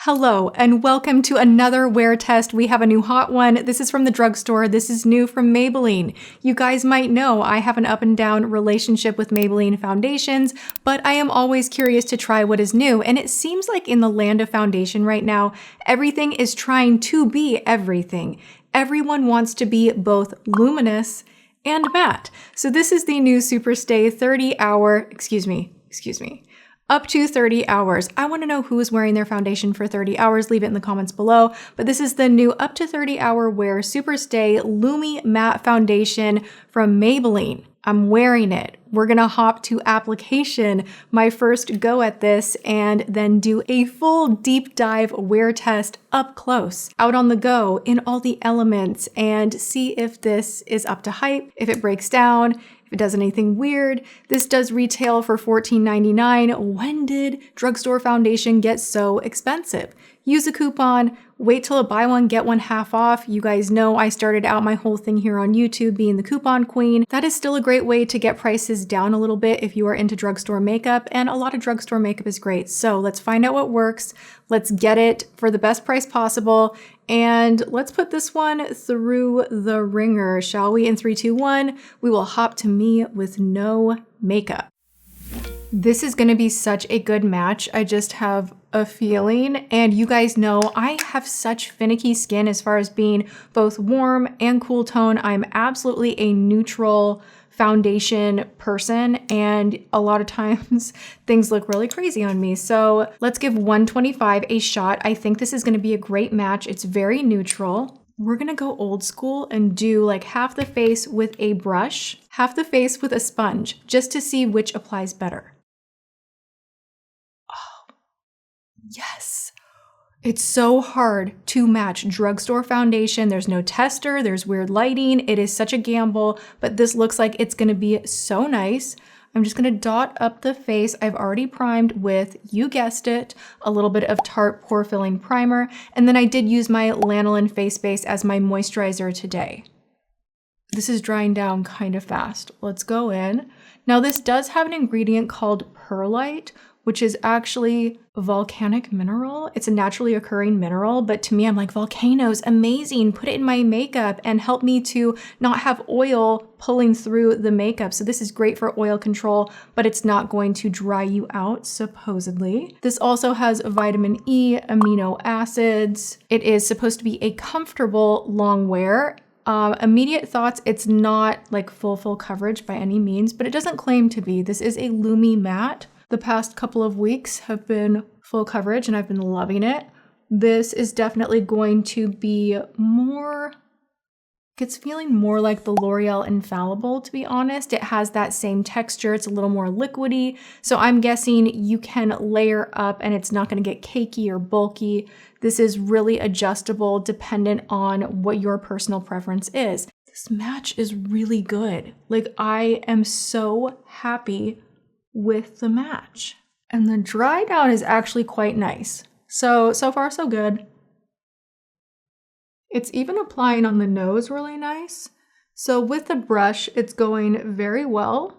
Hello and welcome to another wear test. We have a new hot one. This is from the drugstore. This is new from Maybelline. You guys might know I have an up and down relationship with Maybelline foundations, but I am always curious to try what is new. And it seems like in the land of foundation right now, everything is trying to be everything. Everyone wants to be both luminous and matte. So this is the new Superstay 30-hour, up to 30 hours. I want to know who is wearing their foundation for 30 hours. Leave it in the comments below. But this is the new up to 30 hour wear Superstay Lumi Matte Foundation from Maybelline. I'm wearing it. We're gonna hop to application, my first go at this, and then do a full deep dive wear test up close, out on the go, in all the elements, and see if this is up to hype, if it breaks down, if it does anything weird. This does retail for $14.99. When did drugstore foundation get so expensive? Use a coupon, wait till a buy one, get one half off. You guys know I started out my whole thing here on YouTube being the coupon queen. That is still a great way to get prices down a little bit if you are into drugstore makeup, and a lot of drugstore makeup is great. So let's find out what works. Let's get it for the best price possible. And let's put this one through the ringer, shall we? In 3, 2, 1, we will hop to me with no makeup. This is gonna be such a good match. I just have a feeling, and you guys know I have such finicky skin as far as being both warm and cool tone. I'm absolutely a neutral foundation person, and a lot of times things look really crazy on me. So let's give 125 a shot. I think this is gonna be a great match. It's very neutral. We're gonna go old school and do like half the face with a brush, half the face with a sponge, just to see which applies better. Yes. It's so hard to match drugstore foundation. There's no tester, there's weird lighting. It is such a gamble, but this looks like it's gonna be so nice. I'm just gonna dot up the face. I've already primed with, you guessed it, a little bit of Tarte Pore Filling Primer. And then I did use my Lanolin face base as my moisturizer today. This is drying down kind of fast. Let's go in. Now this does have an ingredient called perlite, which is actually a volcanic mineral. It's a naturally occurring mineral, but to me, I'm like, volcanoes, amazing. Put it in my makeup and help me to not have oil pulling through the makeup. So this is great for oil control, but it's not going to dry you out, supposedly. This also has vitamin E, amino acids. It is supposed to be a comfortable long wear. Immediate thoughts, it's not like full coverage by any means, but it doesn't claim to be. This is a Lumi Matte. The past couple of weeks have been full coverage and I've been loving it. This is definitely going to be more, it's feeling more like the L'Oreal Infallible, to be honest. It has that same texture. It's a little more liquidy. So I'm guessing you can layer up and it's not going to get cakey or bulky. This is really adjustable dependent on what your personal preference is. This match is really good. Like, I am so happy with the match. And the dry down is actually quite nice. So far so good. It's even applying on the nose really nice. So with the brush, it's going very well.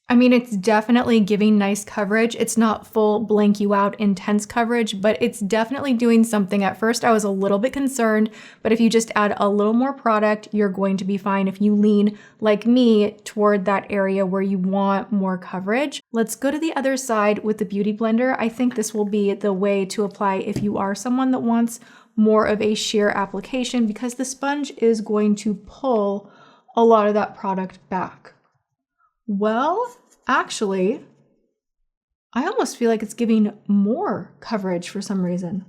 I mean, it's definitely giving nice coverage. It's not full blank you out intense coverage, but it's definitely doing something. At first I was a little bit concerned, but if you just add a little more product, you're going to be fine if you lean, like me, toward that area where you want more coverage. Let's go to the other side with the Beauty Blender. I think this will be the way to apply if you are someone that wants more of a sheer application, because the sponge is going to pull a lot of that product back. Well, actually, I almost feel like it's giving more coverage for some reason.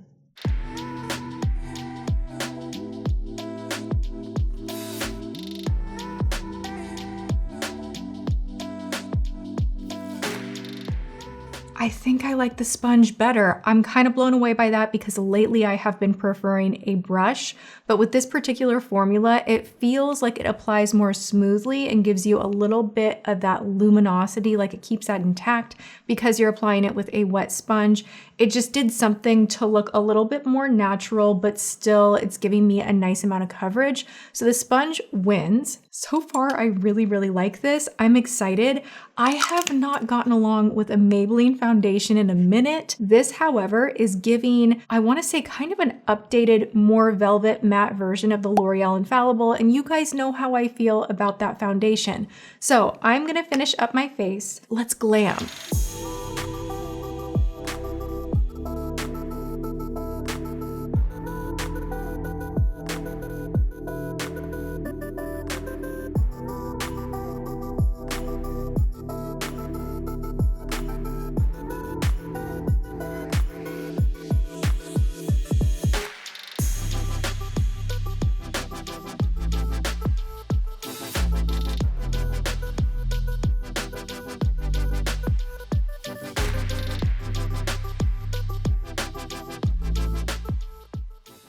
I think I like the sponge better. I'm kind of blown away by that because lately I have been preferring a brush, but with this particular formula, it feels like it applies more smoothly and gives you a little bit of that luminosity, like it keeps that intact because you're applying it with a wet sponge. It just did something to look a little bit more natural, but still it's giving me a nice amount of coverage. So the sponge wins. So far, I really, really like this. I'm excited. I have not gotten along with a Maybelline foundation in a minute. This, however, is giving, I want to say, kind of an updated, more velvet matte version of the L'Oreal Infallible, and you guys know how I feel about that foundation. So I'm gonna finish up my face. Let's glam.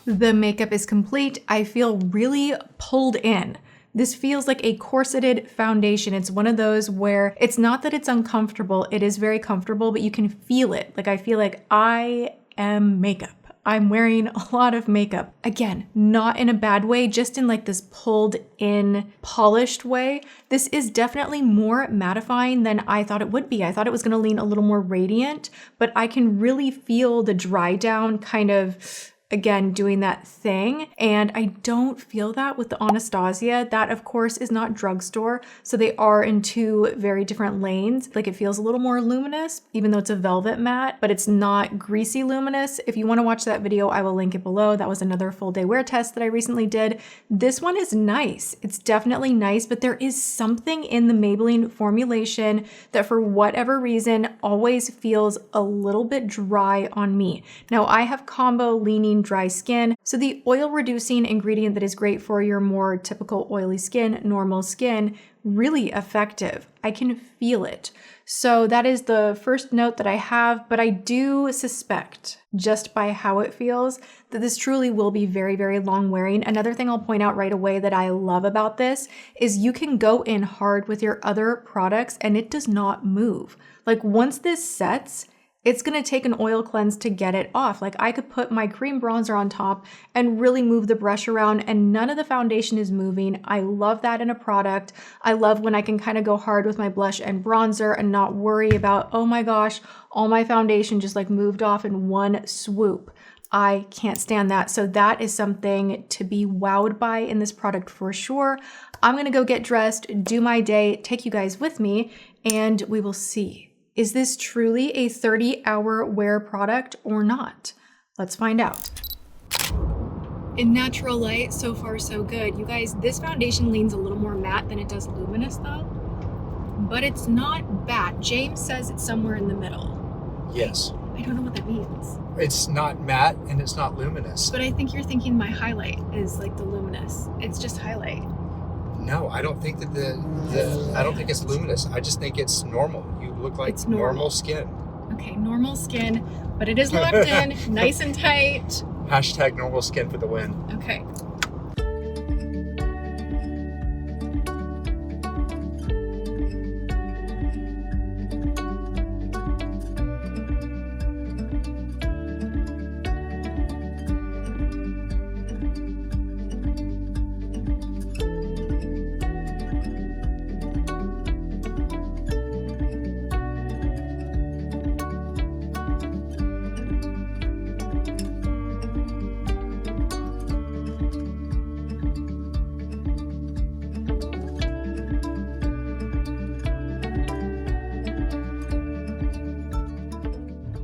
The makeup is complete. I feel really pulled in. This feels like a corseted foundation. It's one of those where it's not that it's uncomfortable, it is very comfortable, but you can feel it. Like I feel like I am makeup. I'm wearing a lot of makeup. Again, not in a bad way, just in like this pulled in, polished way. This is definitely more mattifying than I thought it would be. I thought it was gonna lean a little more radiant, but I can really feel the dry down kind of, again, doing that thing. And I don't feel that with the Anastasia. That, of course, is not Drugstore. So they are in two very different lanes. Like it feels a little more luminous, even though it's a velvet matte, but it's not greasy luminous. If you want to watch that video, I will link it below. That was another full day wear test that I recently did. This one is nice. It's definitely nice, but there is something in the Maybelline formulation that for whatever reason always feels a little bit dry on me. Now I have combo leaning dry skin. So the oil reducing ingredient that is great for your more typical oily skin, normal skin, really effective. I can feel it. So that is the first note that I have, but I do suspect just by how it feels that this truly will be very, very long wearing. Another thing I'll point out right away that I love about this is you can go in hard with your other products and it does not move. Like once this sets, it's gonna take an oil cleanse to get it off. Like I could put my cream bronzer on top and really move the brush around and none of the foundation is moving. I love that in a product. I love when I can kind of go hard with my blush and bronzer and not worry about, oh my gosh, all my foundation just like moved off in one swoop. I can't stand that. So that is something to be wowed by in this product for sure. I'm gonna go get dressed, do my day, take you guys with me, and we will see. Is this truly a 30-hour wear product or not? Let's find out. In natural light, so far so good. You guys, this foundation leans a little more matte than it does luminous though, but it's not bad. James says it's somewhere in the middle. Yes. I don't know what that means. It's not matte and it's not luminous. But I think you're thinking my highlight is like the luminous. It's just highlight. No, I don't think that I don't think it's luminous. I just think it's normal. You look like It's normal skin. Okay, normal skin, but it is locked in, nice and tight. Hashtag normal skin for the win. Okay.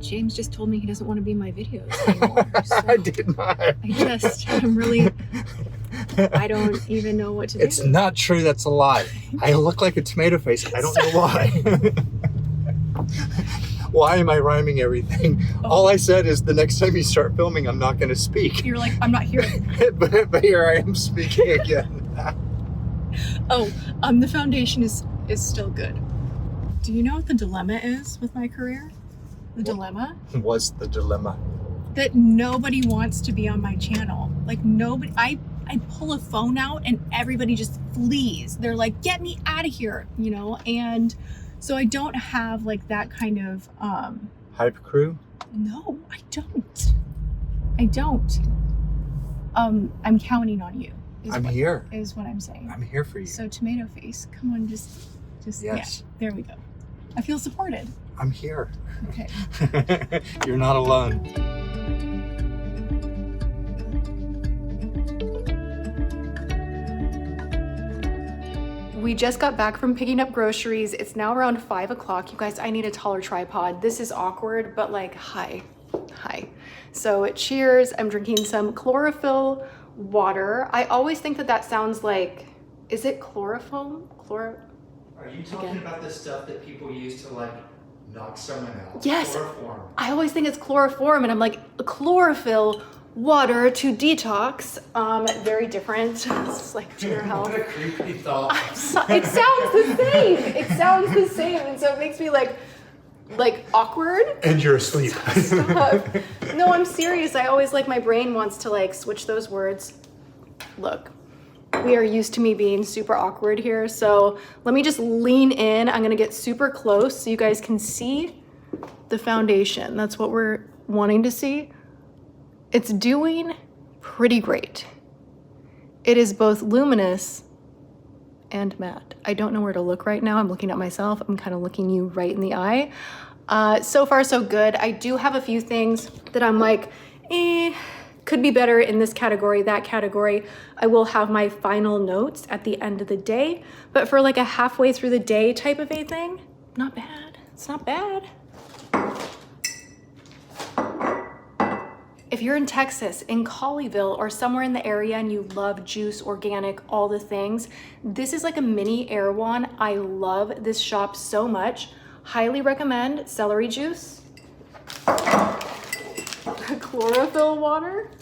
James just told me he doesn't want to be in my videos anymore. So I did not. I don't even know what to do. It's not true. That's a lie. I look like a tomato face. I don't know why. Why am I rhyming everything? Oh. All I said is the next time you start filming, I'm not going to speak. You're like, I'm not here. but here I am speaking again. The foundation is still good. Do you know what the dilemma is with my career? The dilemma? What's the dilemma? That nobody wants to be on my channel. Like nobody, I pull a phone out and everybody just flees. They're like, get me out of here, you know? And so I don't have like that kind of, Hype crew? No, I don't. I'm counting on you. I'm here. Is what I'm saying. I'm here for you. So tomato face, come on, just yes. Yeah, there we go. I feel supported. I'm here. Okay. You're not alone. We just got back from picking up groceries. It's now around 5 o'clock. You guys, I need a taller tripod. This is awkward, but like, hi. So cheers. I'm drinking some chlorophyll water. I always think that sounds like, is it chloroform? Are you talking about the stuff that people use to like knock someone out? Yes. Chloroform. I always think it's chloroform, and I'm like, chlorophyll water to detox. Very different. It's like to your health. What a creepy thought. It sounds the same. It sounds the same, and so it makes me like awkward. And you're asleep. Stop. No, I'm serious. I always like, my brain wants to like switch those words. Look, we are used to me being super awkward here, so let me just lean in. I'm gonna get super close so you guys can see the foundation. That's what we're wanting to see. It's doing pretty great. It is both luminous and matte. I don't know where to look right now. I'm looking at myself. I'm kind of looking you right in the eye. So far, so good. I do have a few things that I'm like, could be better in this category, that category. I will have my final notes at the end of the day, but for like a halfway through the day type of a thing, not bad. It's not bad. If you're in Texas, in Colleyville, or somewhere in the area and you love juice, organic, all the things, this is like a mini Erewhon. I love this shop so much. Highly recommend celery juice, chlorophyll water,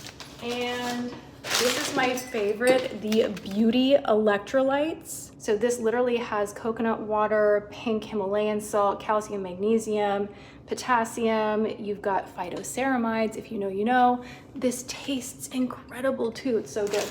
and this is my favorite, the Beauty Electrolytes. So this literally has coconut water, pink Himalayan salt, calcium, magnesium, potassium. You've got phytoceramides. If you know, you know. This tastes incredible too. It's so good.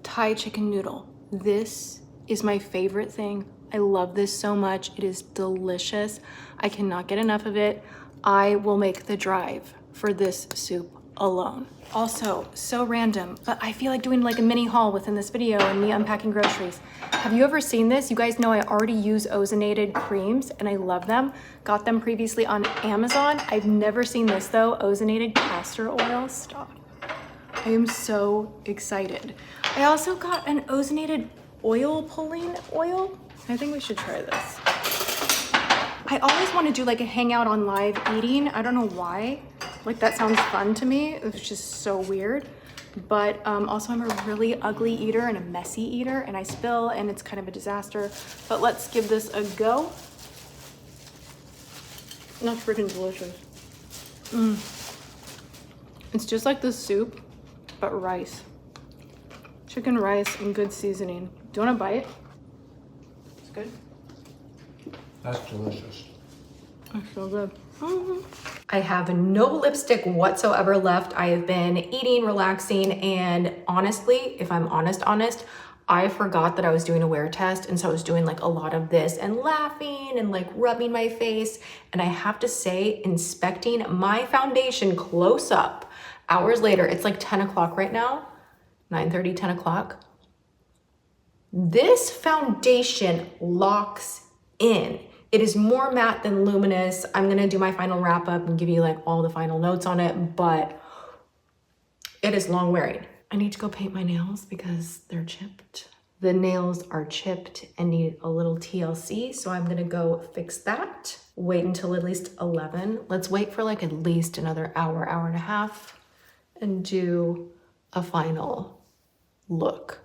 Thai chicken noodle. This is my favorite thing. I love this so much. It is delicious. I cannot get enough of it. I will make the drive for this soup alone. Also, so random, but I feel like doing like a mini haul within this video and me unpacking groceries. Have you ever seen this? You guys know I already use ozonated creams and I love them. Got them previously on Amazon. I've never seen this though, ozonated castor oil. Stop. I am so excited. I also got an ozonated oil pulling oil. I think we should try this. I always want to do like a hangout on live eating. I don't know why. Like that sounds fun to me. It's just so weird. But also I'm a really ugly eater and a messy eater, and I spill and it's kind of a disaster. But let's give this a go. That's freaking delicious. It's just like the soup, but rice. Chicken rice and good seasoning. Do you want to bite? It's good. That's delicious. That's so good. I have no lipstick whatsoever left. I have been eating, relaxing, and honestly, if I'm honest, I forgot that I was doing a wear test, and so I was doing like a lot of this and laughing and like rubbing my face. And I have to say, inspecting my foundation close up hours later, it's like 10 o'clock right now, 9:30, 10 o'clock. This foundation locks in. It is more matte than luminous. I'm gonna do my final wrap up and give you like all the final notes on it, but it is long wearing. I need to go paint my nails because they're chipped. The nails are chipped and need a little TLC, so I'm gonna go fix that. Wait until at least 11. Let's wait for like at least another hour, hour and a half, and do a final look.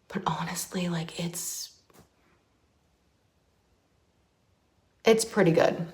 But honestly, like it's pretty good.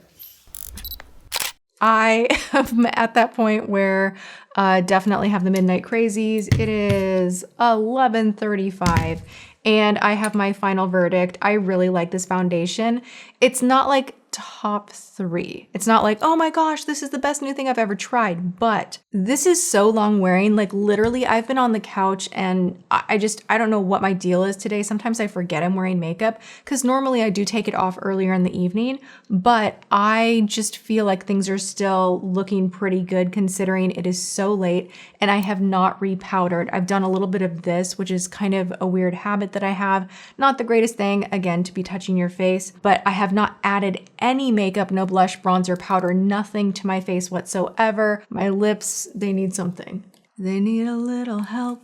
I am at that point where definitely have the midnight crazies. It is 11:35 and I have my final verdict. I really like this foundation. It's not like top 3. It's not like, oh my gosh, this is the best new thing I've ever tried, but this is so long wearing. Like literally I've been on the couch and I don't know what my deal is today. Sometimes I forget I'm wearing makeup because normally I do take it off earlier in the evening, but I just feel like things are still looking pretty good considering it is so late and I have not repowdered. I've done a little bit of this, which is kind of a weird habit that I have. Not the greatest thing, again, to be touching your face, but I have not added any makeup, no blush, bronzer, powder, nothing to my face whatsoever. My lips, they need something. They need a little help.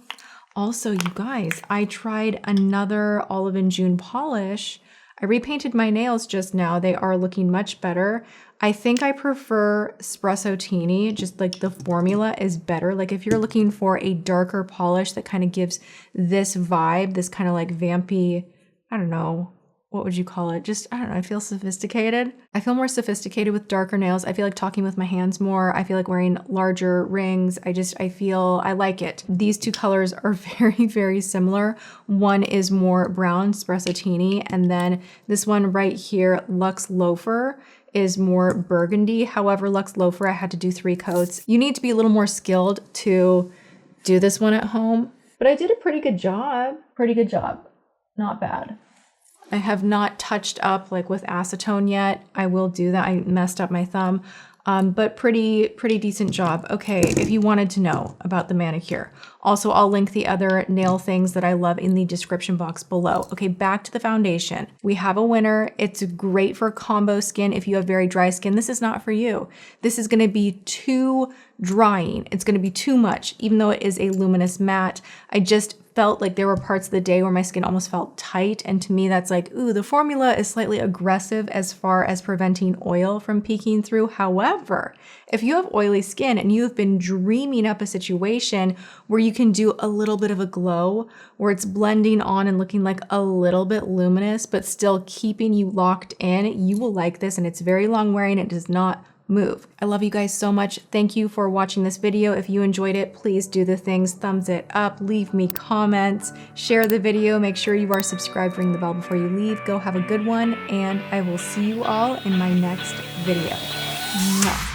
Also, you guys, I tried another Olive and June polish. I repainted my nails just now. They are looking much better. I think I prefer Spressotini, just like the formula is better. Like if you're looking for a darker polish that kind of gives this vibe, this kind of like vampy, I don't know, what would you call it? Just, I don't know, I feel sophisticated. I feel more sophisticated with darker nails. I feel like talking with my hands more. I feel like wearing larger rings. I like it. These two colors are very, very similar. One is more brown, Spressotini, and then this one right here, Luxe Loafer, is more burgundy. However, Luxe Loafer, I had to do 3 coats. You need to be a little more skilled to do this one at home, but I did a pretty good job. Pretty good job. Not bad. I have not touched up like with acetone yet. I will do that. I messed up my thumb, but pretty decent job. Okay, if you wanted to know about the manicure. Also, I'll link the other nail things that I love in the description box below. Okay, back to the foundation. We have a winner. It's great for combo skin. If you have very dry skin, this is not for you. This is gonna be too drying. It's gonna be too much, even though it is a luminous matte. I just felt like there were parts of the day where my skin almost felt tight. And to me, that's like, ooh, the formula is slightly aggressive as far as preventing oil from peeking through. However, if you have oily skin and you have been dreaming up a situation where you can do a little bit of a glow, where it's blending on and looking like a little bit luminous, but still keeping you locked in, you will like this. And it's very long wearing. It does not move. I love you guys so much. Thank you for watching this video. If you enjoyed it, please do the things, thumbs it up, leave me comments, share the video, make sure you are subscribed, ring the bell before you leave. Go have a good one, and I will see you all in my next video. Mwah.